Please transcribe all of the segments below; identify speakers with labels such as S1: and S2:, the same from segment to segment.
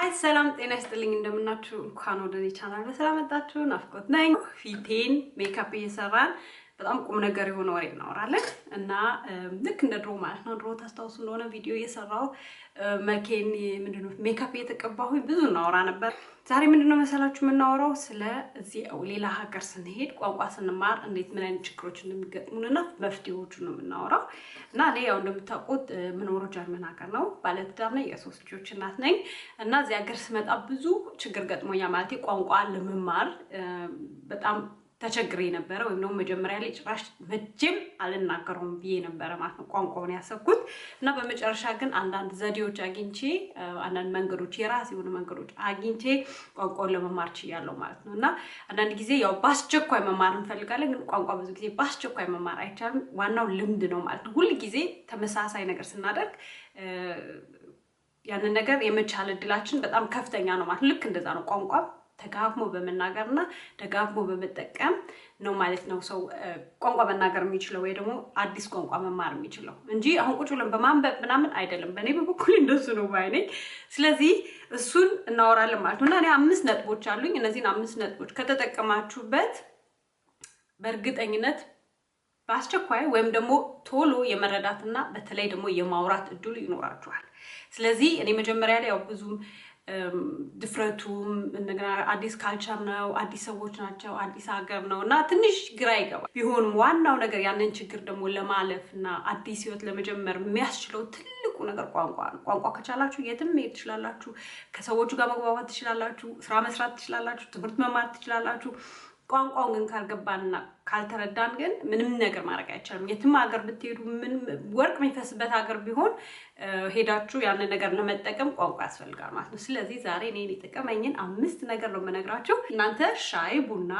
S1: ሃይ ሰላም ጤና ይስጥልኝ እንደምናችሁ እንኳን ወደዚህ ቻናል በሰላም መጣችሁ ናፍቆት ነኝ ፊቴን ሜካፕ እየሰራን በጣም ቁም ነገር የሆነ ወሬ እናወራለን እና ልክ እንደ ድሮ ማለት ነው ድሮ ታስታውሱ እንደሆነ ቪዲዮ እየሰራው መልኬን ምንድነው ሜካፕ እየተቀባሁኝ ብዙ እናወራ ነበር ዛሬ ምንድነው መሰላችሁ የምናወራው ስለ እዚህ ሌላ ሀገር ስንሄድ ቋንቋ ስንማር እንዴት ምን አይነት ችግሮች እንደሚገጥሙንና መፍትሄዎቹን ነው የምናወራው እና እኔ ያው እንደምታውቁት ምኖረው ጀርመን ሀገር ነው ባለትዳር ነኝ የሶስት ልጆች እናት ነኝ እና እዚህ ሀገር ስመጣ ብዙ ችግር ገጥሞኛል ማለት ቋንቋ ለመማር በጣም ተቸግሬ ነበር ወይም ነው መጀመሪያ ላይ ጭራሽ መጀም አልናገረውም ብዬ ነበር ማለት ነው ቋንቋውን ያሰብኩት እና በመጨረሻ ግን አንዳንድ ዘዴዎች አግኝቼ አንዳንድ መንገዶች የራስ የሆነ መንገዶች አግኝቼ ቋንቋውን ለመማር ችያለሁ ማለት ነው እና አንዳንድ ጊዜ ያው ባስቸኳይ መማር እንፈልጋለን ግን ቋንቋ ብዙ ጊዜ ባስቸኳይ መማር አይቻልም ዋናው ልምድ ነው ማለት ነው ሁሉ ጊዜ ተመሳሳይ ነገር ስናደርግ ያንን ነገር የመቻል እድላችን በጣም ከፍተኛ ነው ማለት ልክ እንደዛ ነው ቋንቋ ተጋግሞ በመናገርና ደጋግሞ በመጠቀም ነው ማለት ነው ሰው ቋንቋ መናገር የሚችለው ወይ ደግሞ አዲስ ቋንቋ መማር የሚችለው እንጂ አሁን ቁጭ ብለን በማንበብ ምናምን አይደለም በኔ በኩል እንደሱ ነው ባይኔ ስለዚህ እሱን እናወራለን ማለት ነው እና እኔ 5 ነጥቦች አሉኝ እነዚህን 5 ነጥቦች ከተጠቀማችሁበት በእርግጠኝነት በአስቸኳይ ወይም ደግሞ ቶሎ የመረዳትና በተለይ ደግሞ የማውራት እድሉ ይኖራችኋል ስለዚህ እኔ መጀመሪያ ላይ ያው ብዙ ድፍረቱም እንደገና አዲስ ካልቸር ነው አዲስ ሰዎች ናቸው አዲስ ሀገር ነውና ትንሽ ግራ ይገባል ቢሆንም ዋናው ነገር ያንን ችግር ደግሞ ለማለፍና አዲስ ህይወት ለመጀመር የሚያስችለው ትልቁ ነገር ቋንቋ ነው ቋንቋ ከቻላችሁ የትም መሄድ ትችላላችሁ ከሰዎቹ ጋር መግባባት ትችላላችሁ ስራ መስራት ትችላላችሁ ትምህርት መማር ትችላላችሁ ቋንቋውን ግን ካልገባንና ካልተረዳን ግን ምንም ነገር ማድረግ አይቻልም የትም ሀገር ብትሄዱ ምን ወርቅ የሚፈስበት ሀገር ቢሆን ሄዳችሁ ያን ነገር ለመጠቀም ቋንቋ ያስፈልጋል ማለት ነው ስለዚህ ዛሬ እኔ ሊጠቀመኝን 5 ነገር ነው የምነግራችሁ እናንተ ሻይ ቡና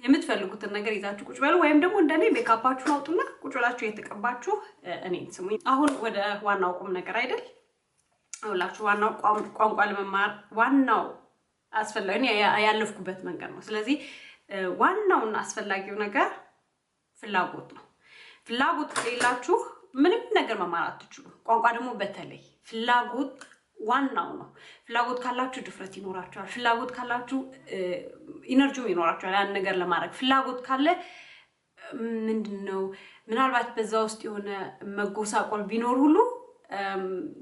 S1: የምትፈልጉትን ነገር ይዛችሁ ቁጭ በሉ ወይም ደግሞ እንደኔ ሜካፓችሁን አውጡና ቁጭ ብላችሁ እየተቀባችሁ እኔን ስሙኝ አሁን ወደ ዋናው ቁም ነገር አይደል አውላችሁ ዋናው ቋንቋ ለመማር ዋናው አስፈላጊ ያለፍኩበት መንገድ ነው ስለዚህ ዋናውና አስፈላጊው ነገር ፍላጎት ነው ፍላጎት ከሌላችሁ ምንም ነገር መማር አትችሉም ቋንቋ ደግሞ በተለይ ፍላጎት ዋናው ነው ፍላጎት ካላችሁ ድፍረት ይኖራችኋል ፍላጎት ካላችሁ ኢነርጂው ይኖራችኋል ያን ነገር ለማድረግ ፍላጎት ካለ ምንድነው ምናልባት በዛ ውስጥ የሆነ መጎሳቆል ቢኖር ሁሉ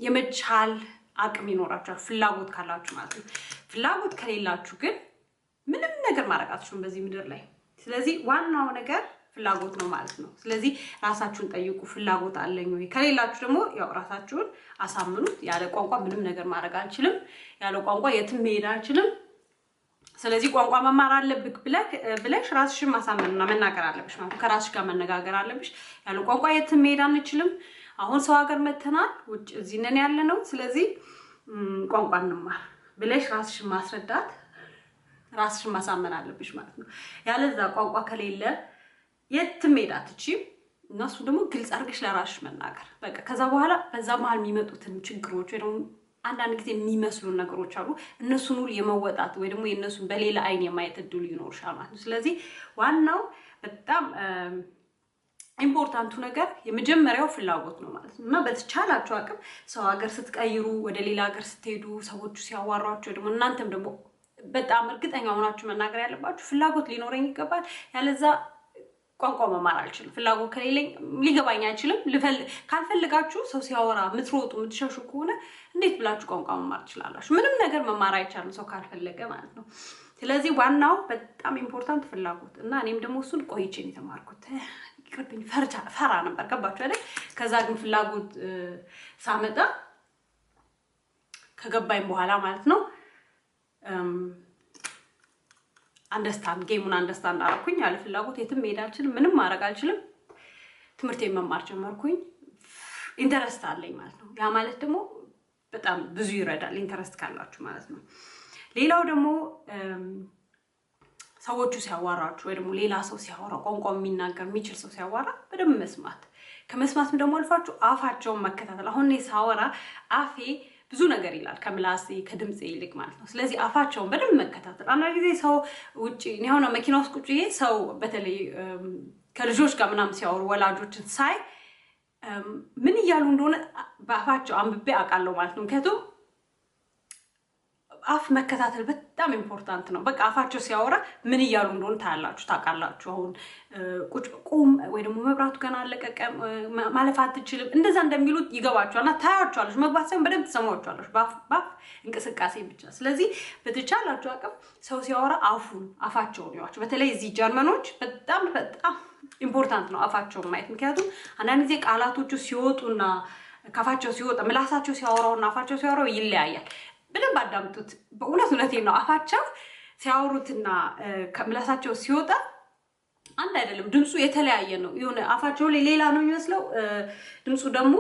S1: የመቻል አቅም ይኖራችኋል ፍላጎት ካላችሁ ማለት ነው ፍላጎት ከሌላችሁ ግን ምንም ነገር ማድረግ አትችሉም በዚህ ምድር ላይ ስለዚህ ዋናው ነገር ፍላጎት ነው ማለት ነው ስለዚህ ራሳችሁን ጠይቁ ፍላጎት አለኝ ወይ ከሌላችሁ ደግሞ ያው ራሳችሁን አሳምኑት ያለ ቋንቋ ምንም ነገር ማድረግ አልችልም ያለ ቋንቋ የትም መሄድ አልችልም ስለዚህ ቋንቋ መማር አለብክ ብለሽ ራስሽን ማሳመንና መናገር አለብሽ ማለት ከራስሽ ጋር መነጋገር አለብሽ ያለ ቋንቋ የትም መሄድ አንችልም አሁን ሰው ሀገር መተናል ውጭ እዚህ ነን ያለ ነው ስለዚህ ቋንቋ እንማር ብለሽ ራስሽን ማስረዳት ራስሽን ማሳመን አለብሽ ማለት ነው ያለዛ ቋንቋ ከሌለ የትም መሄድ አትችይም እና እሱ ደግሞ ግልጽ አድርገሽ ለራስሽ መናገር በቃ ከዛ በኋላ በዛ መሃል የሚመጡትን ችግሮች ወይ ደግሞ አንዳንድ ጊዜ የሚመስሉ ነገሮች አሉ እነሱን ሁሉ የመወጣት ወይ ደግሞ የነሱን በሌላ አይን የማየት እድሉ ይኖርሻል ማለት ነው ስለዚህ ዋናው በጣም ኢምፖርታንቱ ነገር የመጀመሪያው ፍላጎት ነው ማለት ነው እና በተቻላችሁ አቅም ሰው ሀገር ስትቀይሩ ወደ ሌላ ሀገር ስትሄዱ ሰዎቹ ሲያዋሯችሁ ደግሞ እናንተም ደግሞ በጣም እርግጠኛ ሆናችሁ መናገር ያለባችሁ ፍላጎት ሊኖረኝ ይገባል ያለዛ ቋንቋ መማር አልችልም ፍላጎት ከሌለኝ ሊገባኝ አይችልም ካልፈልጋችሁ ሰው ሲያወራ ምትሮጡ ምትሸሹ ከሆነ እንዴት ብላችሁ ቋንቋ መማር ትችላላችሁ ምንም ነገር መማር አይቻልም ሰው ካልፈለገ ማለት ነው ስለዚህ ዋናው በጣም ኢምፖርታንት ፍላጎት እና እኔም ደግሞ እሱን ቆይቼ ነው የተማርኩት ይቅርብኝ ፈራ ነበር ገባችሁ አይደል ከዛ ግን ፍላጎት ሳመጣ ከገባኝ በኋላ ማለት ነው ጌሙን አንደርስታንድ አደረኩኝ ያለ ፍላጎት የትም መሄድ አልችልም ምንም ማድረግ አልችልም ትምህርቴን መማር ጀመርኩኝ ኢንተረስት አለኝ ማለት ነው ያ ማለት ደግሞ በጣም ብዙ ይረዳል ኢንተረስት ካላችሁ ማለት ነው ሌላው ደግሞ ሰዎቹ ሲያዋራችሁ ወይ ደግሞ ሌላ ሰው ሲያወራ ቋንቋ የሚናገር የሚችል ሰው ሲያወራ በደንብ መስማት ከመስማትም ደግሞ አልፋችሁ አፋቸውን መከታተል አሁን እኔ ሳወራ አፌ ብዙ ነገር ይላል ከምላሴ ከድምጼ ይልቅ ማለት ነው ስለዚህ አፋቸውን በደንብ መከታተል አንዳንድ ጊዜ ሰው ውጪ ነው መኪና ውስጥ ቁጭ ይሄ ሰው በተለይ ከልጆች ጋር ምናምን ሲያወሩ ወላጆችን ሳይ ምን ይያሉ እንደሆነ በአፋቸው አንብቤ አውቃለሁ ማለት ነው ምክንያቱም አፍ መከታተል በጣም ኢምፖርታንት ነው። በቃ አፋቸው ሲያወራ ምን እያሉ እንደሆነ ታውቃላችሁ። አሁን ቁም ወይ ደግሞ መብራቱ ገና አለቀቀም ማለፍ አትችልም እንደዛ እንደሚሉት ይገባችኋልና ታያችኋለሽ። መግባት ሳይሆን በደንብ ትሰማችኋለሽ ባፍ እንቅስቃሴ ብቻ። ስለዚህ በተቻላችሁ አቅም ሰው ሲያወራ አፋቸውን ይዋችሁ። በተለይ እዚህ ጀርመኖች በጣም ኢምፖርታንት ነው አፋቸውን ማየት። ምክንያቱም አንዳንድ ጊዜ ቃላቶቹ ሲወጡና ካፋቸው ሲወጣ ምላሳቸው ሲያወራውና አፋቸው ሲያወራው ይለያያል። በደንብ አዳምጡት። በእውነቴን ነው። አፋቸው ሲያወሩትና ከምላሳቸው ሲወጣ አንድ አይደለም። ድምፁ የተለያየ ነው። የሆነ አፋቸው ላይ ሌላ ነው የሚመስለው፣ ድምፁ ደግሞ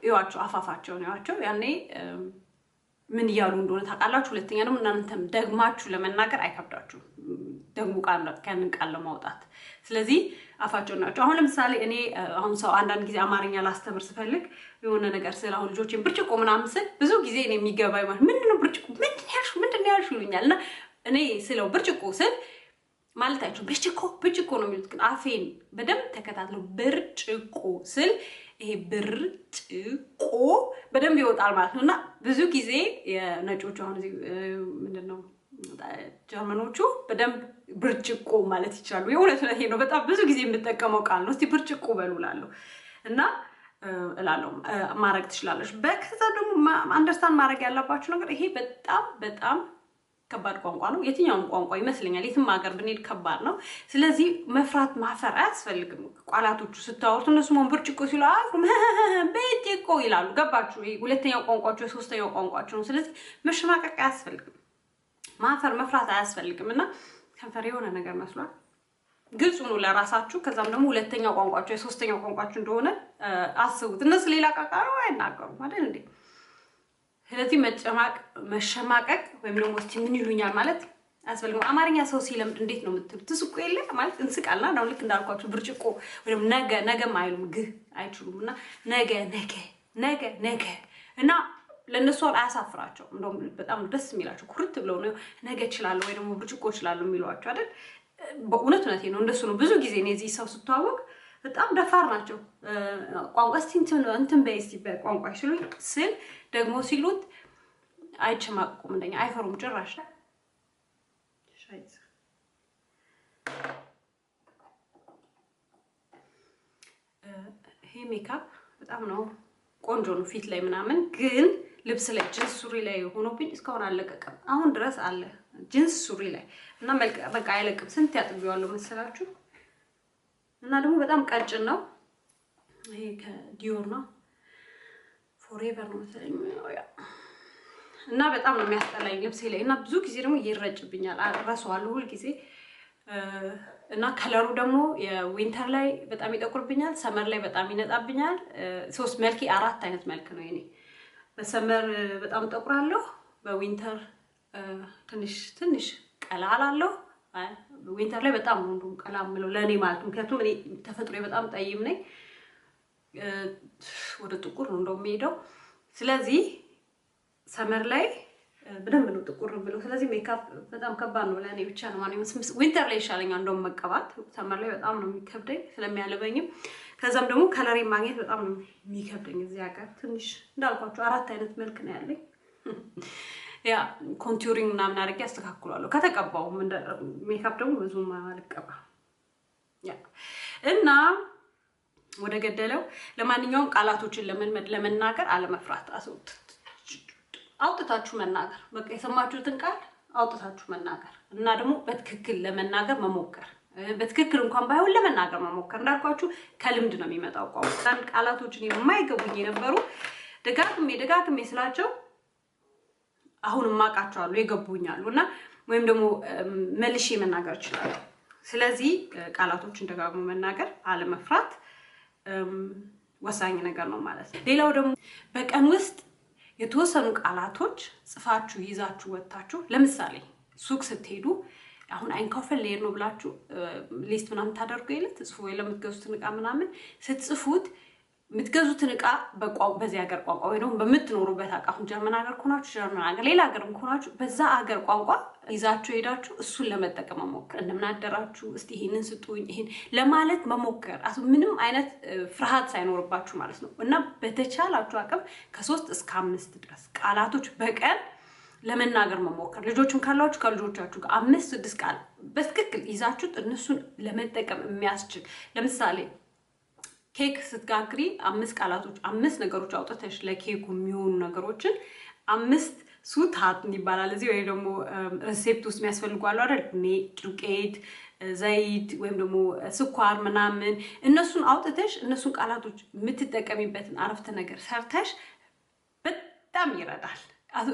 S1: ይዋቸው አፋፋቸው ነው ያቸው። ያኔ ምን እያሉ እንደሆነ ታውቃላችሁ። ሁለተኛ ደግሞ እናንተም ደግማችሁ ለመናገር አይከብዳችሁም፣ ደግሞ ከምን ቃል ለማውጣት። ስለዚህ አፋቸው ናቸው። አሁን ለምሳሌ እኔ አሁን ሰው አንዳንድ ጊዜ አማርኛ ላስተምር ስፈልግ የሆነ ነገር ስለ አሁን ልጆችን ብርጭቆ ምናምን ስል ብዙ ጊዜ እኔ የሚገባኝ ማለት ምንድነው ብርጭቆ ምንድን ያልሽ ይሉኛል። እና እኔ ስለው ብርጭቆ ስል ማለታቸው ብርጭቆ ነው የሚሉት። ግን አፌን በደንብ ተከታትለው ብርጭቆ ስል ይሄ ብርጭቆ በደንብ ይወጣል ማለት ነው። እና ብዙ ጊዜ የነጮቹ አሁን እዚህ ምንድነው ጀርመኖቹ በደንብ ብርጭቆ ማለት ይችላሉ። የእውነት ነው። በጣም ብዙ ጊዜ የምጠቀመው ቃል ነው። እስቲ ብርጭቆ በሉ እላለሁ እና እላለሁ ማድረግ ትችላለሽ። በከዛ ደግሞ አንደርስታንድ ማድረግ ያለባችሁ ነገር ይሄ በጣም ከባድ ቋንቋ ነው። የትኛውም ቋንቋ ይመስለኛል የትም ሀገር ብንሄድ ከባድ ነው። ስለዚህ መፍራት ማፈር አያስፈልግም። ቃላቶቹ ስታወሩት እነሱ ብርጭቆ ሲሉ ብርጭቆ ይላሉ። ገባችሁ? ይሄ ሁለተኛው ቋንቋቸው ሶስተኛው ቋንቋቸው ነው። ስለዚህ መሸማቀቅ አያስፈልግም። ማፈር መፍራት አያስፈልግም። እና ከንፈር የሆነ ነገር መስሏል ግልጽ ነው ለራሳችሁ። ከዛም ደግሞ ሁለተኛው ቋንቋቸው የሶስተኛው ቋንቋቸው እንደሆነ አስቡት። እነሱ ሌላ ቃል አይናገሩም አይደል እንዴ? ስለዚህ መሸማቀቅ ወይም ደግሞ እስቲ ምን ይሉኛል ማለት አያስፈልግም። አማርኛ ሰው ሲለምድ እንዴት ነው የምትሉት? ትስቁ የለ ማለት እንስቃልና ነው። ልክ እንዳልኳችሁ ብርጭቆ ወይም ነገም አይሉም፣ ግህ አይችሉም። እና ነገ እና ለነሱ አያሳፍራቸው። እንደውም በጣም ደስ የሚላቸው ኩርት ብለው ነው ነገ እችላለሁ ወይ ደግሞ ብርጭቆ እችላለሁ የሚሏቸው አይደል? በእውነቴ ነው። እንደሱ ነው። ብዙ ጊዜ እኔ እዚህ ሰው ስተዋወቅ በጣም ደፋር ናቸው። ቋንቋ እስቲ እንትን በይ እስቲ በቋንቋ ይችሉኝ ስል ደግሞ ሲሉት አይቸማቁም፣ እንደኛ አይፈሩም ጭራሽ። ይሄ ሜካፕ በጣም ነው ቆንጆ ነው ፊት ላይ ምናምን፣ ግን ልብስ ላይ ጂንስ ሱሪ ላይ ሆኖብኝ እስካሁን አለቀቀም። አሁን ድረስ አለ ጂንስ ሱሪ ላይ እና በቃ አይለቅም። ስንት ያጥቢዋለሁ መሰላችሁ? እና ደግሞ በጣም ቀጭን ነው። ይሄ ከዲዮር ነው ፎሬቨር ነው መሰለኝ። እና በጣም ነው የሚያስጠላኝ ልብሴ ላይ። እና ብዙ ጊዜ ደግሞ ይረጭብኛል፣ እረሳዋለሁ ሁል ጊዜ። እና ከለሩ ደግሞ የዊንተር ላይ በጣም ይጠቁርብኛል፣ ሰመር ላይ በጣም ይነጣብኛል። ሶስት መልኬ አራት አይነት መልክ ነው የኔ። በሰመር በጣም ጠቁራለሁ፣ በዊንተር ትንሽ ቀላ አላለሁ። ዊንተር ላይ በጣም ነው እንደውም ቀላ የምለው ለእኔ ማለት ነው። ምክንያቱም እኔ ተፈጥሮዬ በጣም ጠይም ነኝ፣ ወደ ጥቁር ነው እንደውም የምሄደው። ስለዚህ ሰመር ላይ በደንብ ነው ጥቁር ብለው። ስለዚህ ሜካፕ በጣም ከባድ ነው ለእኔ ብቻ ነው ማለት ነው። ዊንተር ላይ ይሻለኛል እንደውም መቀባት፣ ሰመር ላይ በጣም ነው የሚከብደኝ ስለሚያለበኝም። ከዛም ደግሞ ከለሪ ማግኘት በጣም ነው የሚከብደኝ እዚህ ሀገር። ትንሽ እንዳልኳችሁ አራት አይነት መልክ ነው ያለኝ። ያ ኮንቱሪንግ ምናምን አድርጌ አስተካክላለሁ ከተቀባው። ሜካፕ ደግሞ ብዙም አልቀባም። ያ እና ወደ ገደለው። ለማንኛውም ቃላቶችን ለመናገር አለመፍራት፣ አውጥታችሁ መናገር። በቃ የሰማችሁትን ቃል አውጥታችሁ መናገር እና ደግሞ በትክክል ለመናገር መሞከር። በትክክል እንኳን ባይሆን ለመናገር መሞከር። እንዳልኳችሁ ከልምድ ነው የሚመጣው። ቃላቶችን የማይገቡኝ የነበሩ ደጋግሜ ስላቸው አሁን ማቃቸዋለሁ ይገቡኛሉ እና ወይም ደግሞ መልሼ መናገር እችላለሁ። ስለዚህ ቃላቶችን ደጋግሞ መናገር አለመፍራት ወሳኝ ነገር ነው ማለት ነው። ሌላው ደግሞ በቀን ውስጥ የተወሰኑ ቃላቶች ጽፋችሁ ይዛችሁ ወጣችሁ። ለምሳሌ ሱቅ ስትሄዱ አሁን አይንካፈል ሌር ነው ብላችሁ ሊስት ምናምን ታደርጉ የለ ትጽፉ ወይ ለምትገዙትን ዕቃ ምናምን ስትጽፉት የምትገዙትን ዕቃ በዚህ ሀገር ቋንቋ ወይ ደግሞ በምትኖሩበት አሁን ጀርመን ሀገር ከሆናችሁ ጀርመን ሀገር፣ ሌላ ሀገርም ከሆናችሁ በዛ ሀገር ቋንቋ ይዛችሁ ሄዳችሁ እሱን ለመጠቀም መሞከር። እንደምን አደራችሁ፣ እስቲ ይሄንን ስጡኝ፣ ይሄን ለማለት መሞከር። ምንም አይነት ፍርሃት ሳይኖርባችሁ ማለት ነው። እና በተቻላችሁ አቅም ከ3 እስከ 5 ድረስ ቃላቶች በቀን ለመናገር መሞከር ልጆቹን ካላችሁ ከልጆቻችሁ ጋር 5-6 ቃል በትክክል ይዛችሁት እነሱን ለመጠቀም የሚያስችል ለምሳሌ ኬክ ስትጋግሪ 5 ቃላቶች 5 ነገሮች አውጥተሽ ለኬኩ የሚሆኑ ነገሮችን 5 ሱታት ይባላል እዚህ ወይ ደግሞ ሪሴፕት ውስጥ የሚያስፈልጉ አይደል ዱቄት ዘይት ወይም ደግሞ ስኳር ምናምን እነሱን አውጥተሽ እነሱን ቃላቶች የምትጠቀሚበትን አረፍተ ነገር ሰርተሽ በጣም ይረዳል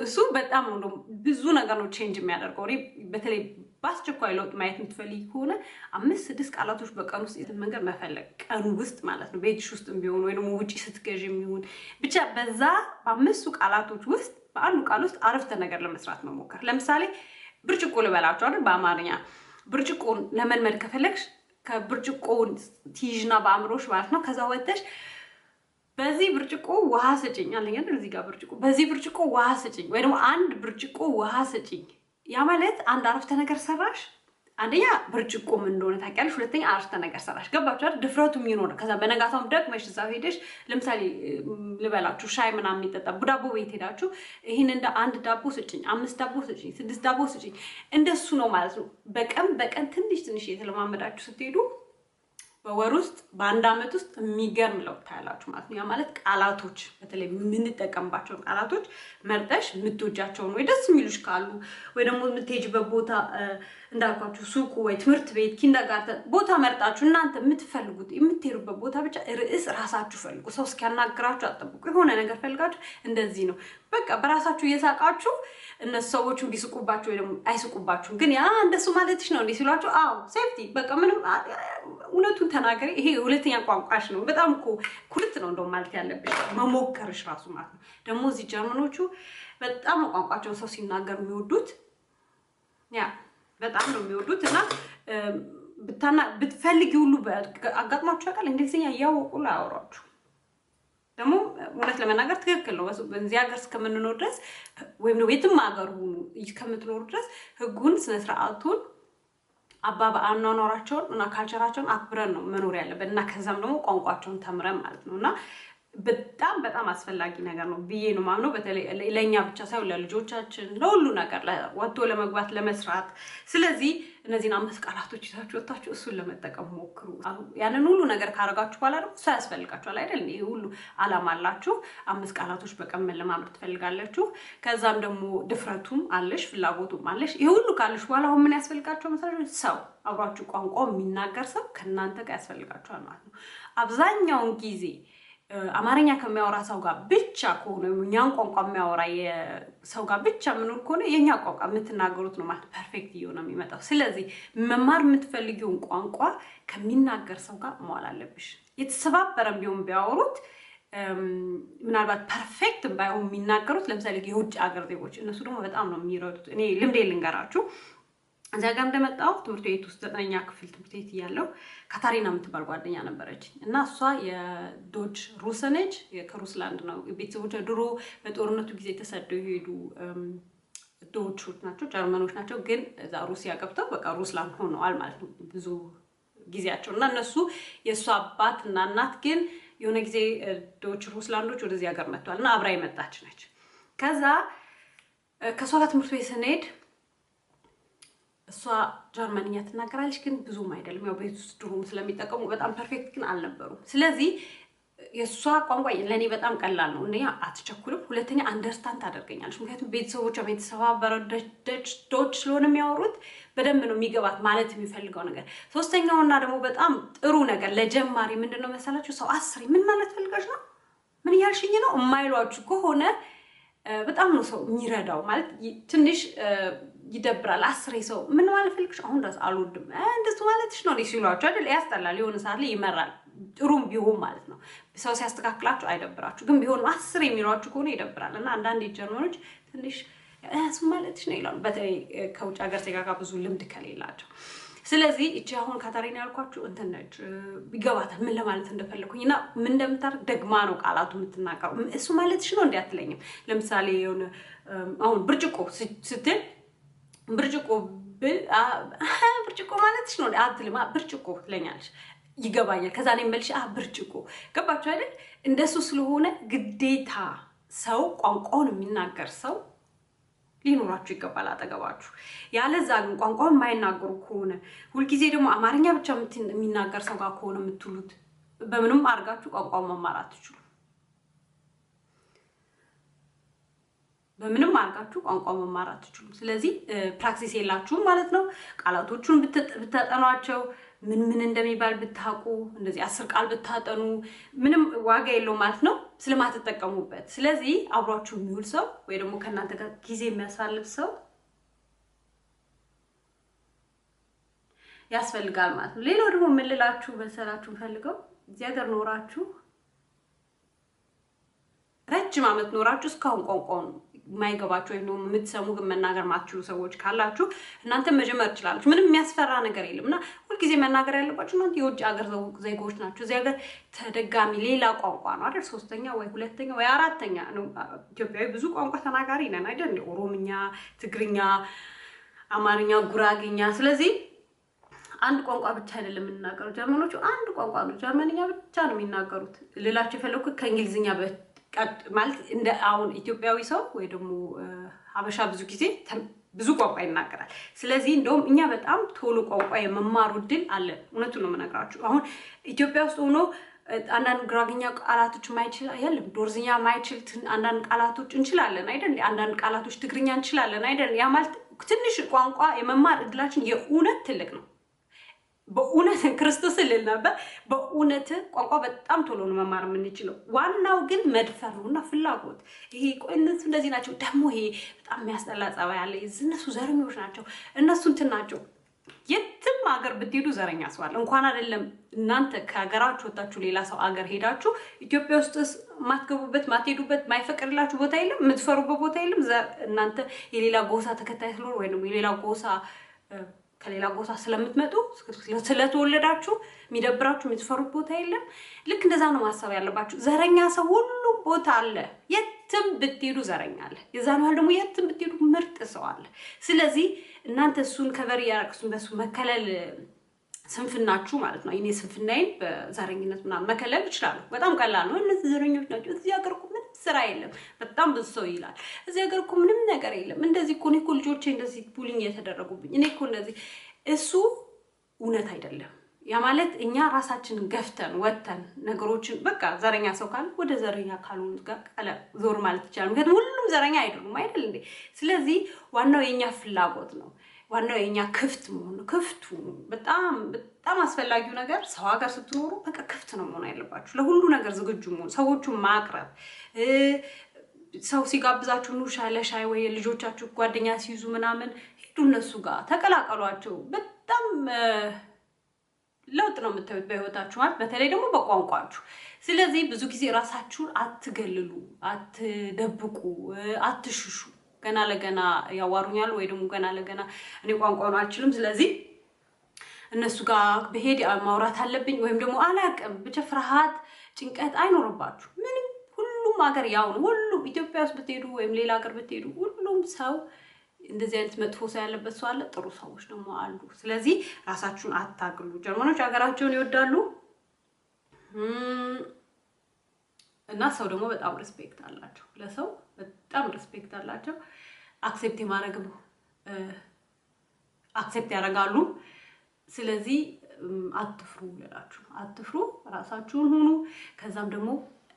S1: እሱ በጣም ነው ብዙ ነገር ነው ቼንጅ የሚያደርገው በተለይ በአስቸኳይ ለውጥ ማየት የምትፈልጊ ከሆነ 5-6 ቃላቶች በቀን ውስጥ መንገድ መፈለግ ቀን ውስጥ ማለት ነው ቤትሽ ውስጥ ቢሆን ወይ ደግሞ ውጪ ስትገዢ የሚሆን ብቻ በዛ በ5ቱ ቃላቶች ውስጥ በአንዱ ቃል ውስጥ አረፍተ ነገር ለመስራት መሞከር ለምሳሌ ብርጭቆ ልበላችሁ አይደል በአማርኛ ብርጭቆን ለመልመድ ከፈለግሽ ከብርጭቆን ትይዥና በአእምሮሽ ማለት ነው ከዛ ወጥተሽ በዚህ ብርጭቆ ውሃ ሰጪኝ አለኝ አይደል እዚህ ጋር ብርጭቆ በዚህ ብርጭቆ ውሃ ሰጪኝ ወይ ደግሞ አንድ ብርጭቆ ውሃ ሰጪኝ ያ ማለት አንድ አረፍተ ነገር ሰራሽ አንደኛ ብርጭቆ ምን እንደሆነ ታውቂያለሽ ሁለተኛ አረፍተ ነገር ሰራሽ ገባችሁ አይደል ድፍረቱ የሚኖር ከዛ በነጋታው ደግመሽ እዛ ሄደሽ ለምሳሌ ልበላችሁ ሻይ ምናምን የሚጠጣ ዳቦ ቤት ሄዳችሁ ይሄን እንደ አንድ ዳቦ ሰጪኝ 5 ዳቦ ሰጪኝ 6 ዳቦ ሰጪኝ እንደሱ ነው ማለት ነው በቀን ትንሽ እየተለማመዳችሁ ስትሄዱ በወር ውስጥ በአንድ አመት ውስጥ የሚገርም ለውጥ ታያላችሁ ማለት ነው ያ ማለት ቃላቶች በተለይ የምንጠቀምባቸው ቃላቶች መርጠሽ የምትወጃቸውን ወይ ደስ የሚሉሽ ካሉ ወይ ደግሞ የምትሄጂበት ቦታ እንዳልኳችሁ ሱቁ ወይ ትምህርት ቤት ኪንደርጋርተን ቦታ መርጣችሁ እናንተ የምትፈልጉት የምትሄዱበት ቦታ ብቻ ርዕስ ራሳችሁ ፈልጉ ሰው እስኪያናግራችሁ አጠብቁ የሆነ ነገር ፈልጋችሁ እንደዚህ ነው በቃ በራሳችሁ እየሳቃችሁ እነሱ ሰዎቹ እንዲስቁባችሁ ወይ ደግሞ አይስቁባችሁ ግን ያ እንደሱ ማለትሽ ነው እንዴ ሲሏችሁ አዎ ሴፍቲ በቃ ምንም እውነቱን ተናገሪ ይሄ ሁለተኛ ቋንቋሽ ነው በጣም ኩልት ነው እንደው ማለት ያለብሽ መሞከርሽ ራሱ ማለት ነው ደግሞ እዚህ ጀርመኖቹ በጣም ቋንቋቸው ሰው ሲናገር የሚወዱት ያ በጣም ነው የሚወዱት እና ብትፈልጊ ሁሉ አጋጥማችሁ ያውቃል እንግሊዝኛ እያወቁ ላይ አወራችሁ ደግሞ እውነት ለመናገር ትክክል ነው በዚህ ሀገር እስከምንኖር ድረስ ወይም ነው የትም ሀገር ሁኑ እስከምትኖር ድረስ ህጉን ስነ ስርዓቱን አባባ አኗኗራቸውን እና ካልቸራቸውን አክብረን ነው መኖር ያለበት እና ከዛም ደግሞ ቋንቋቸውን ተምረን ማለት ነውና በጣም አስፈላጊ ነገር ነው ብዬ ነው ማምነው በተለይ ለኛ ብቻ ሳይሆን ለልጆቻችን ለሁሉ ነገር ወጥቶ ለመግባት ለመስራት ስለዚህ እነዚህን 5 ቃላቶች ይዛችሁ ወጣችሁ እሱን ለመጠቀም ሞክሩ ያንን ሁሉ ነገር ካረጋችሁ በኋላ ደግሞ ያስፈልጋችኋል አይደል ይሄ ሁሉ አላማ አላችሁ 5 ቃላቶች በቀን መለማመድ ትፈልጋላችሁ ከዛም ደግሞ ድፍረቱም አለሽ ፍላጎቱም አለሽ ይሄ ሁሉ ካለሽ በኋላ አሁን ምን ያስፈልጋችሁ መሰለሽ ሰው አብራችሁ ቋንቋው የሚናገር ሰው ከናንተ ጋር ያስፈልጋችኋል ማለት ነው አብዛኛውን ጊዜ አማርኛ ከሚያወራ ሰው ጋር ብቻ ከሆነ የኛን ቋንቋ የሚያወራ የሰው ጋር ብቻ ምን ከሆነ የኛ ቋንቋ የምትናገሩት ነው ማለት ፐርፌክት ይሆናል የሚመጣው ስለዚህ መማር የምትፈልጊውን ቋንቋ ከሚናገር ሰው ጋር መዋል አለብሽ የተሰባበረም ቢሆን ቢያወሩት ምናልባት ፐርፌክት ባይሆን የሚናገሩት ለምሳሌ የውጭ ሀገር ዜጎች እነሱ ደግሞ በጣም ነው የሚረዱት እኔ ልምዴ ልንገራችሁ እዚያ ጋር እንደመጣሁ ትምህርት ቤት ውስጥ 9ኛ ክፍል ትምህርት ቤት እያለሁ ካታሪና የምትባል ጓደኛ ነበረች እና እሷ የዶች ሩሰነች ከሩስላንድ ነው ቤተሰቦቿ ድሮ በጦርነቱ ጊዜ ተሰደው የሄዱ ዶቾች ናቸው ጀርመኖች ናቸው ግን እዛ ሩሲያ ገብተው በቃ ሩስላንድ ሆነዋል ማለት ነው ብዙ ጊዜያቸው እና እነሱ የእሷ አባት እና እናት ግን የሆነ ጊዜ ዶች ሩስላንዶች ወደዚህ ሀገር መጥተዋል እና አብራ የመጣች ነች ከዛ ከሷ ጋር ትምህርት ቤት ስንሄድ እሷ ጀርመንኛ ትናገራለች ግን ብዙም አይደለም ያው ቤት ውስጥ ድሮም ስለሚጠቀሙ በጣም ፐርፌክት ግን አልነበሩም ስለዚህ የሷ ቋንቋ ለኔ በጣም ቀላል ነው እና አትቸኩልም ሁለተኛ አንደርስታንድ ታደርገኛለች ምክንያቱም ቤተሰቦቿ ዶች ስለሆነ የሚያወሩት በደንብ ነው የሚገባት ማለት የሚፈልገው ነገር ሶስተኛውና ደግሞ በጣም ጥሩ ነገር ለጀማሪ ምንድነው መሰላችሁ ሰው አስሪ ምን ማለት ፈልጋሽ ነው ምን ያልሽኝ ነው የማይሏችሁ ከሆነ በጣም ነው ሰው የሚረዳው ማለት ትንሽ ይደብራል አስሬ ሰው ምን ማለት ፈልግሽ አሁን ድረስ አልወድም እንደሱ ማለትሽ ነው ሲሏችሁ አይደል ያስጠላል የሆነ ሰዓት ላይ ይመራል ጥሩም ቢሆን ማለት ነው ሰው ሲያስተካክላችሁ አይደብራችሁ ግን ቢሆን አስሬ የሚሏችሁ ከሆነ ይደብራል እና አንዳንድ ጀርመኖች ትንሽ እሱ ማለትሽ ነው ይላሉ በተለይ ከውጭ ሀገር ዜጋ ጋር ብዙ ልምድ ከሌላቸው ስለዚህ እቺ አሁን ካታሪና ያልኳችሁ እንተነች ቢገባታል ምን ለማለት እንደፈለኩኝና ምን እንደምታርግ ደግማ ነው ቃላቱ የምትናገረው እሱ ማለትሽ ነው እንዲያትለኝም ለምሳሌ የሆነ አሁን ብርጭቆ ስትል ብርጭቆ ማለትሽ ነው አትልማ ብርጭቆ ትለኛለሽ ይገባኛል ከዛ እኔ መልሽ ብርጭቆ ገባችሁ አይደል እንደሱ ስለሆነ ግዴታ ሰው ቋንቋውን የሚናገር ሰው ሊኖራችሁ ይገባል አጠገባችሁ። ያለዛ ግን ቋንቋውን የማይናገሩ ከሆነ ሁልጊዜ ደግሞ አማርኛ ብቻ የሚናገር ሰው ጋር ከሆነ የምትውሉት በምንም አድርጋችሁ ቋንቋውን መማር አትችሉ። በምንም አድርጋችሁ ቋንቋ መማር አትችሉም። ስለዚህ ፕራክቲስ የላችሁም ማለት ነው። ቃላቶቹን ብታጠኗቸው ምን እንደሚባል ብታውቁ እንደዚህ 10 ቃል ብታጠኑ ምንም ዋጋ የለውም ማለት ነው ስለማትጠቀሙበት። ስለዚህ አብሯችሁ የሚውል ሰው ወይ ደግሞ ከእናንተ ጋር ጊዜ የሚያሳልፍ ሰው ያስፈልጋል ማለት ነው። ሌላው ደግሞ ምን ልላችሁ መሰላችሁ ፈልገው እዚህ ሀገር ኖራችሁ ረጅም ዓመት ኖራችሁ እስካሁን ቋንቋውን ማይገባችሁ ወይ ነው የምትሰሙ ግን መናገር ማትችሉ ሰዎች ካላችሁ እናንተ መጀመር ትችላላችሁ። ምንም የሚያስፈራ ነገር የለምና ሁልጊዜ መናገር ያለባችሁ እናንተ የውጭ ሀገር ዜጎች ናችሁ። እዚህ ሀገር ተደጋሚ ሌላ ቋንቋ ነው አይደል? 3ኛ ወይ 2ኛ ወይ 4ኛ ነው። ኢትዮጵያዊ ብዙ ቋንቋ ተናጋሪ ነን አይደል? ኦሮምኛ፣ ትግርኛ፣ አማርኛ፣ ጉራጌኛ። ስለዚህ አንድ ቋንቋ ብቻ አይደለም የምንናገረው። ጀርመኖቹ አንድ ቋንቋ ነው፣ ጀርመንኛ ብቻ ነው የሚናገሩት። ልላችሁ የፈለኩት ከእንግሊዝኛ ማለት እንደ አሁን ኢትዮጵያዊ ሰው ወይ ደግሞ ሀበሻ ብዙ ጊዜ ብዙ ቋንቋ ይናገራል። ስለዚህ እንደውም እኛ በጣም ቶሎ ቋንቋ የመማሩ እድል አለን። እውነቱን ነው የምነግራችሁ። አሁን ኢትዮጵያ ውስጥ ሆኖ አንዳንድ ጉራጌኛ ቃላቶች ማይችል አይደለም፣ ዶርዝኛ ማይችል አንዳንድ ቃላቶች እንችላለን አይደል? አንዳንድ ቃላቶች ትግርኛ እንችላለን አይደል? ያ ማለት ትንሽ ቋንቋ የመማር እድላችን የእውነት ትልቅ ነው። በእውነት ክርስቶስ ልል ነበር። በእውነት ቋንቋ በጣም ቶሎ ነው መማር የምንችለው። ዋናው ግን መድፈር ነውና ፍላጎት። ይሄ ቆይ እነሱ እንደዚህ ናቸው ደግሞ ይሄ በጣም የሚያስጠላ ጸባይ አለ፣ እነሱ ዘረኞች ናቸው፣ እነሱ እንትን ናቸው። የትም ሀገር ብትሄዱ ዘረኛ ሰው አለ። እንኳን አይደለም እናንተ ከሀገራችሁ ወጣችሁ ሌላ ሰው ሀገር ሄዳችሁ ኢትዮጵያ ውስጥስ ማትገቡበት ማትሄዱበት ማይፈቀድላችሁ ቦታ የለም፣ የምትፈሩበት ቦታ የለም። እናንተ የሌላ ጎሳ ተከታይ ስለሆነ ወይ ደግሞ የሌላ ጎሳ ከሌላ ጎሳ ስለምትመጡ ስለተወለዳችሁ የሚደብራችሁ የምትፈሩት ቦታ የለም። ልክ እንደዛ ነው ማሰብ ያለባችሁ። ዘረኛ ሰው ሁሉም ቦታ አለ። የትም ብትሄዱ ዘረኛ አለ። የዛን ያህል ደግሞ የትም ብትሄዱ ምርጥ ሰው አለ። ስለዚህ እናንተ እሱን ከበር ያረክሱን በሱ መከለል ስንፍናችሁ ማለት ነው። እኔ ስንፍናዬን በዘረኝነት ምናምን መከለል እችላለሁ። በጣም ቀላል ነው። እነዚህ ዘረኞች ናቸው፣ እዚህ ሀገር እኮ ምንም ስራ የለም። በጣም ብዙ ሰው ይላል እዚህ ሀገር እኮ ምንም ነገር የለም። እንደዚህ እኮ እኔ እኮ ልጆቼ እንደዚህ ቡሊንግ የተደረጉብኝ እኔ እኮ እንደዚህ። እሱ እውነት አይደለም። ያ ማለት እኛ ራሳችንን ገፍተን ወተን ነገሮችን በቃ ዘረኛ ሰው ካለ ወደ ዘረኛ ካልሆኑ ጋር ዞር ማለት ይችላል። ምክንያቱም ሁሉም ዘረኛ አይደሉም አይደል እንዴ? ስለዚህ ዋናው የኛ ፍላጎት ነው። ዋናው የኛ ክፍት መሆን ነው። ክፍቱ በጣም አስፈላጊው ነገር ሰው ሀገር ስትኖሩ በቃ ክፍት ነው መሆን ያለባችሁ። ለሁሉ ነገር ዝግጁ መሆን፣ ሰዎቹን ማቅረብ። ሰው ሲጋብዛችሁ ኑ ሻይ ለሻይ ወይ ልጆቻችሁ ጓደኛ ሲይዙ ምናምን ሄዱ፣ እነሱ ጋር ተቀላቀሏቸው። በጣም ለውጥ ነው የምታዩት በህይወታችሁ ማለት በተለይ ደግሞ በቋንቋችሁ። ስለዚህ ብዙ ጊዜ ራሳችሁን አትገልሉ፣ አትደብቁ፣ አትሽሹ። ገና ለገና ያዋሩኛል ወይ ደግሞ ገና ለገና እኔ ቋንቋውን አልችልም ስለዚህ እነሱ ጋር በሄድ ማውራት አለብኝ ወይም ደግሞ አላውቅም ብቻ ፍርሃት፣ ጭንቀት አይኖርባችሁ። ምንም ሁሉም ሀገር ያው ነው። ሁሉም ኢትዮጵያ ውስጥ ብትሄዱ ወይም ሌላ ሀገር ብትሄዱ ሁሉም ሰው እንደዚህ አይነት መጥፎ ሰው ያለበት ሰው አለ፣ ጥሩ ሰዎች ደግሞ አሉ። ስለዚህ ራሳችሁን አታግሉ። ጀርመኖች ሀገራቸውን ይወዳሉ እና ሰው ደግሞ በጣም ሪስፔክት አላቸው። ለሰው በጣም ሪስፔክት አላቸው። አክሴፕት የማድረግ አክሴፕት ያደርጋሉ። ስለዚህ አትፍሩ ልላችሁ፣ አትፍሩ፣ ራሳችሁን ሁኑ። ከዛም ደግሞ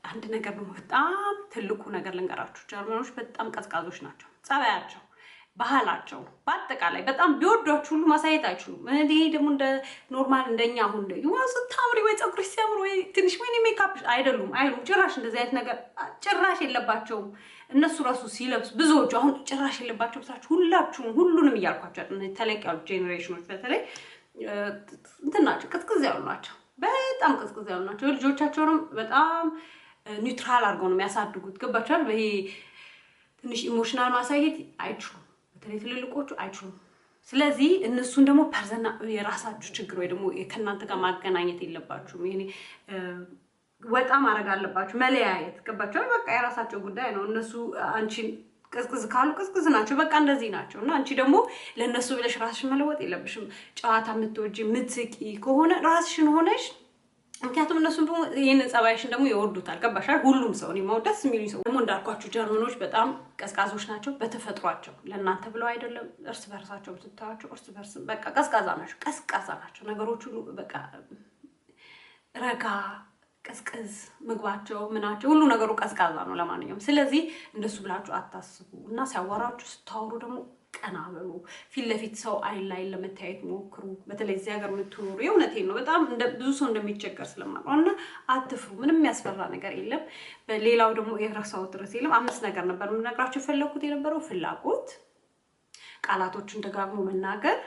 S1: አንድ ነገር ደግሞ በጣም ትልቁ ነገር ልንገራችሁ፣ ጀርመኖች በጣም ቀዝቃዞች ናቸው። ጸባያቸው፣ ባህላቸው በአጠቃላይ በጣም ቢወዷችሁ ሁሉ ማሳየት አይችሉም። ይሄ ደግሞ እንደ ኖርማል እንደኛ አሁን ስታምሪ ወይ ፀጉርሽ ሲያምር ወይ ትንሽ ወይ ሜካፕ አይደሉም አይሉም። ጭራሽ እንደዚህ አይነት ነገር ጭራሽ የለባቸውም። እነሱ ራሱ ሲለብሱ ብዙዎቹ አሁን ጭራሽ የለባቸው ብቻ ሁላችሁም ሁሉንም እያልኳቸው ተለቅ ያሉ ጄኔሬሽኖች በተለይ እንትን ናቸው፣ ቅዝቅዝ ያሉ ናቸው። በጣም ቅዝቅዝ ያሉ ናቸው። ልጆቻቸውንም በጣም ኒውትራል አድርገው ነው የሚያሳድጉት። ገባችኋል? ይሄ ትንሽ ኢሞሽናል ማሳየት አይችሉም። በተለይ ትልልቆቹ አይችሉም። ስለዚህ እነሱን ደግሞ ፐርሰና የራሳችሁ ችግር ወይ ደግሞ ከእናንተ ጋር ማገናኘት የለባችሁም። ይሄ ወጣ ማድረግ አለባችሁ፣ መለያየት። ገባችኋል? በቃ የራሳቸው ጉዳይ ነው። እነሱ አንቺን ቅዝቅዝ ካሉ ቅዝቅዝ ናቸው፣ በቃ እንደዚህ ናቸው። እና አንቺ ደግሞ ለእነሱ ብለሽ ራስሽን መለወጥ የለብሽም። ጨዋታ የምትወጂ የምትስቂ ከሆነ ራስሽን ሆነሽ ምክንያቱም እነሱም ደግሞ ይሄንን ጸባይሽን ደግሞ ይወዱታል። ገባሽ? ሁሉም ሰው ነው ደስ የሚሉኝ ሰው ደግሞ እንዳልኳችሁ ጀርመኖች በጣም ቀዝቃዞች ናቸው በተፈጥሯቸው። ለእናንተ ብለው አይደለም እርስ በርሳቸው ብትታያቸው እርስ በርስ በቃ ቀዝቃዛ ናቸው። ነገሮች ሁሉ በቃ ረጋ ቀዝቀዝ ምግባቸው ምናቸው ሁሉ ነገሩ ቀዝቃዛ ነው። ለማንኛውም ስለዚህ እንደሱ ብላችሁ አታስቡ እና ሲያወራችሁ ስታወሩ ደግሞ ቀና በሉ። ፊት ለፊት ሰው አይን ላይ ለመታየት ሞክሩ። በተለይ እዚህ ሀገር የምትኖሩ የእውነቴን ነው በጣም ብዙ ሰው እንደሚቸገር ስለማውቀው እና አትፍሩ። ምንም የሚያስፈራ ነገር የለም። ሌላው ደግሞ የረሳሁት ድረስ የለም 5 ነገር ነበር የምነግራችሁ የፈለኩት የነበረው ፍላጎት፣ ቃላቶችን ደጋግሞ መናገር፣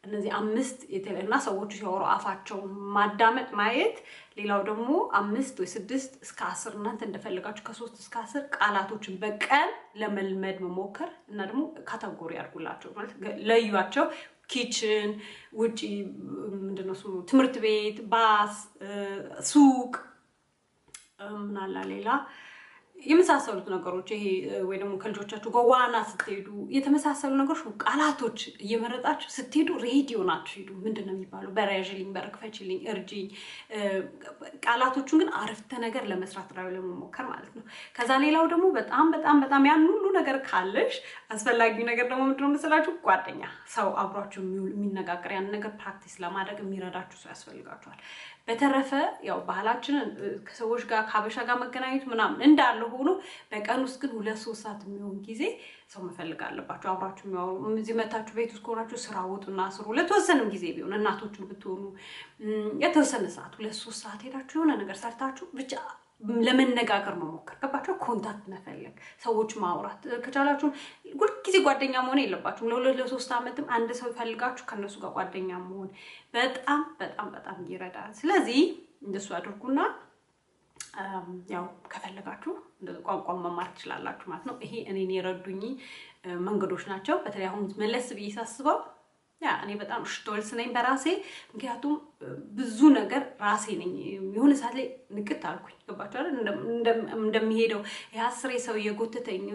S1: እነዚህ 5 የተለያዩና ሰዎች ሲያወሩ አፋቸውን ማዳመጥ ማየት። ሌላው ደግሞ 5 ወይ 6 እስከ 10 እናንተ እንደፈለጋችሁ ከ3 እስከ 10 ቃላቶችን በቀን ለመልመድ መሞከር እና ደግሞ ካታጎሪ አድርጉላቸው ማለት ለዩዋቸው። ኪችን፣ ውጪ ምንድነው እሱ ትምህርት ቤት፣ ባስ፣ ሱቅ ምናላ ሌላ የመሳሰሉት ነገሮች ይሄ ወይ ደግሞ ከልጆቻችሁ ጋር ዋና ስትሄዱ የተመሳሰሉ ነገሮች ቃላቶች እየመረጣችሁ ስትሄዱ ሬዲዮ ናችሁ ሄዱ። ምንድነው የሚባለው? በረያዥልኝ፣ በረክፈችልኝ፣ እርጂኝ። ቃላቶቹን ግን አረፍተ ነገር ለመስራት ራው ለመሞከር ማለት ነው። ከዛ ሌላው ደግሞ በጣም ያን ሁሉ ነገር ካለሽ አስፈላጊው ነገር ደግሞ ምንድነው መሰላችሁ? ጓደኛ፣ ሰው አብሯችሁ የሚነጋገር ያን ነገር ፕራክቲስ ለማድረግ የሚረዳችሁ ሰው ያስፈልጋችኋል። በተረፈ ያው ባህላችንን ከሰዎች ጋር ከሀበሻ ጋር መገናኘት ምናምን እንዳለ ሆኖ በቀን ውስጥ ግን 2-3 ሰዓት የሚሆን ጊዜ ሰው መፈልግ አለባችሁ። አብራችሁ የሚያወሩ እዚህ መታችሁ ቤት ውስጥ ከሆናችሁ ስራ ወጡና ስሩ። ለተወሰነም ጊዜ ቢሆን እናቶችን ብትሆኑ የተወሰነ ሰዓት 2-3 ሰዓት ሄዳችሁ የሆነ ነገር ሰርታችሁ ብቻ ለመነጋገር መሞከር። ገባችሁ? ኮንታክት መፈለግ፣ ሰዎች ማውራት ከቻላችሁ ሁልጊዜ ጓደኛ መሆን የለባችሁም። ለ2-3 ዓመትም አንድ ሰው ይፈልጋችሁ ከነሱ ጋር ጓደኛ መሆን በጣም ይረዳል። ስለዚህ እንደሱ አድርጉና ያው ከፈለጋችሁ ቋንቋ መማር ትችላላችሁ ማለት ነው። ይሄ እኔን የረዱኝ መንገዶች ናቸው። በተለይ አሁን መለስ ብዬ ሳስበው እኔ በጣም ሽቶልስ ነኝ በራሴ። ምክንያቱም ብዙ ነገር ራሴ ነኝ። የሆነ ሰዓት ላይ ንቅት አልኩኝ። ገባችሁ አይደል? እንደሚሄደው ያ10 ሰው የጎተተኝ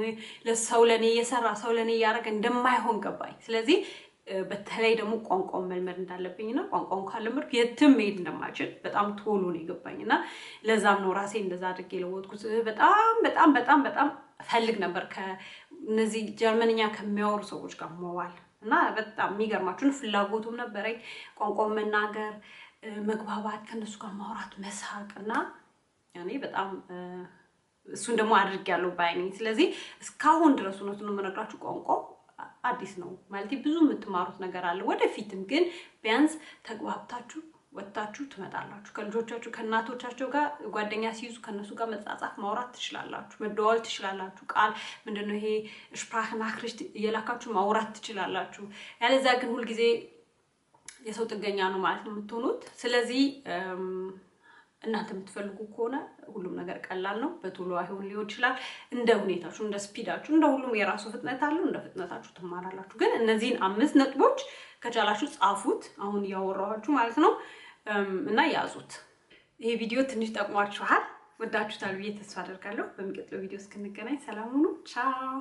S1: ለሰው ለኔ እየሰራ ሰው ለኔ ያረገ እንደማይሆን ገባኝ። ስለዚህ በተለይ ደግሞ ቋንቋውን መልመድ እንዳለብኝና ቋንቋውን ካለመድኩ የትም መሄድ እንደማልችል በጣም ቶሎ ነው የገባኝና ለዛም ነው ራሴ እንደዛ አድርጌ ለወጥኩት። በጣም ፈልግ ነበር ከነዚህ ጀርመንኛ ከሚያወሩ ሰዎች ጋር መዋል እና በጣም የሚገርማችሁ ፍላጎቱም ነበረኝ። ቋንቋውን መናገር፣ መግባባት፣ ከነሱ ጋር ማውራት፣ መሳቅ እና ያኔ በጣም እሱን ደግሞ አድርጌያለሁ ባይኔ። ስለዚህ እስካሁን ድረስ ነው የምነግራችሁ ቋንቋው አዲስ ነው ማለት ብዙ የምትማሩት ነገር አለ። ወደፊትም ግን ቢያንስ ተግባብታችሁ ወጣችሁ ትመጣላችሁ። ከልጆቻችሁ ከእናቶቻቸው ጋር ጓደኛ ሲይዙ ከነሱ ጋር መጻጻፍ ማውራት ትችላላችሁ፣ መደዋወል ትችላላችሁ። ቃል ምንድነው ይሄ ስፕራክናክሪስት እየላካችሁ ማውራት ትችላላችሁ። ያለዛ ግን ሁሉ ጊዜ የሰው ጥገኛ ነው ማለት ነው የምትሆኑት። ስለዚህ እናንተ የምትፈልጉ ከሆነ ሁሉም ነገር ቀላል ነው። በቶሎ አይሆን ሊሆን ይችላል። እንደ ሁኔታችሁ፣ እንደ ስፒዳችሁ፣ እንደ ሁሉም የራሱ ፍጥነት አለው። እንደ ፍጥነታችሁ ትማራላችሁ። ግን እነዚህን 5 ነጥቦች ከቻላችሁ ጻፉት፣ አሁን እያወራኋችሁ ማለት ነው እና ያዙት። ይሄ ቪዲዮ ትንሽ ጠቅሟችኋል፣ ወዳችሁታል ብዬ ተስፋ አደርጋለሁ። በሚቀጥለው ቪዲዮ እስክንገናኝ ሰላም ሁኑ። ቻው።